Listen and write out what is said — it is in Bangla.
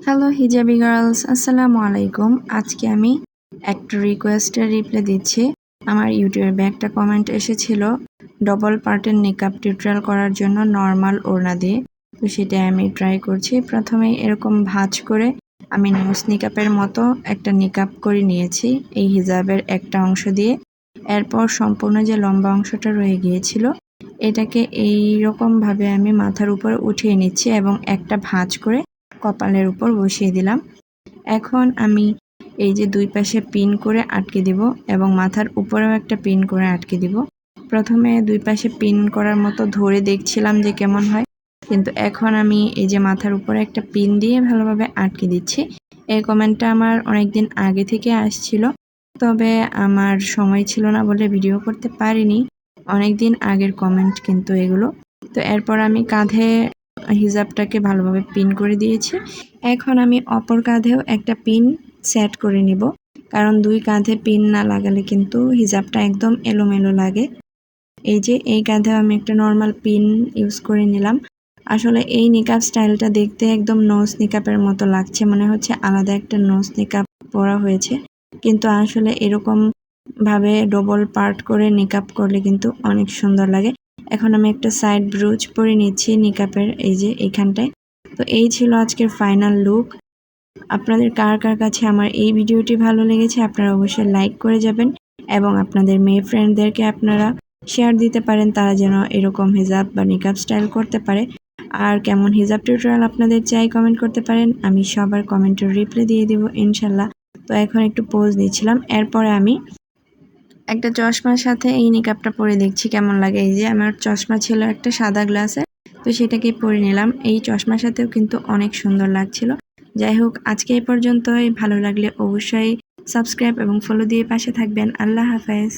হ্যালো হিজাবি গার্লস, আসসালামু আলাইকুম। আজকে আমি একটা রিকোয়েস্টের রিপ্লাই দিচ্ছি। আমার ইউটিউবে একটা কমেন্ট এসেছিল ডবল পার্টের নিকাব টিউটোরিয়াল করার জন্য নর্মাল ওড়না দিয়ে। তো সেটাই আমি ট্রাই করছি। প্রথমে এরকম ভাঁজ করে আমি নোজ নিকাবের মতো একটা নিকাব করে নিয়েছি এই হিজাবের একটা অংশ দিয়ে। এরপর সম্পূর্ণ যে লম্বা অংশটা রয়ে গিয়েছিল এটাকে এইরকমভাবে আমি মাথার উপরে উঠিয়ে নিচ্ছি এবং একটা ভাঁজ করে কপালের উপর বসিয়ে দিলাম। এখন আমি এই যে দুই পাশে পিন করে আটকে দিব এবং মাথার উপরেও একটা পিন করে আটকে দিব। প্রথমে দুই পাশে পিন করার মতো ধরে দেখছিলাম যে কেমন হয়, কিন্তু এখন আমি এই যে মাথার উপরে একটা পিন দিয়ে ভালোভাবে আটকে দিচ্ছি। এই কমেন্টটা আমার অনেকদিন আগে থেকে আসছিল, তবে আমার সময় ছিল না বলে ভিডিও করতে পারিনি। অনেকদিন আগের কমেন্ট কিন্তু এগুলো। তো এরপর আমি কাঁধে হিজাবটাকে ভালোভাবে পিন করে দিয়েছি। এখন আমি অপর কাঁধেও একটা পিন সেট করে নিব, কারণ দুই কাঁধে পিন না লাগালে কিন্তু হিজাবটা একদম এলোমেলো লাগে। এই যে এই কাঁধেও আমি একটা নর্মাল পিন ইউজ করে নিলাম। আসলে এই নিকাব স্টাইলটা দেখতে একদম নোজ নিকাবের মতো লাগছে, মনে হচ্ছে আলাদা একটা নোজ নিকাব পরা হয়েছে, কিন্তু আসলে এরকম ভাবে ডবল পার্ট করে নিকাব করলে কিন্তু অনেক সুন্দর লাগে। এখন আমি একটা সাইড ব্রুচ পরে নিচ্ছি নিকাবের এই যে এইখানটায়। তো এই ছিল আজকের ফাইনাল লুক। আপনাদের কার কার কাছে আমার এই ভিডিওটি ভালো লেগেছে আপনারা অবশ্যই লাইক করে যাবেন এবং আপনাদের মেয়ে ফ্রেন্ডদেরকে আপনারা শেয়ার দিতে পারেন, তারা যেন এরকম হিজাব বা নিকাব স্টাইল করতে পারে। আর কেমন হিজাব টিউটোরিয়াল আপনাদের চাই কমেন্ট করতে পারেন, আমি সবার কমেন্টের রিপ্লাই দিয়ে দিব ইনশাল্লাহ। তো এখন একটু পোজ নিচ্ছিলাম, এরপরে আমি একটা চশমার সাথে এই নিকাবটা পরে দেখছি কেমন লাগে। এই যে আমার চশমা ছিল একটা সাদা গ্লাসের, তো সেটাকে পরে নিলাম। এই চশমার সাথেও কিন্তু অনেক সুন্দর লাগছিল। যাই হোক, আজকে এই পর্যন্তই। ভালো লাগলে অবশ্যই সাবস্ক্রাইব এবং ফলো দিয়ে পাশে থাকবেন। আল্লাহ হাফেজ।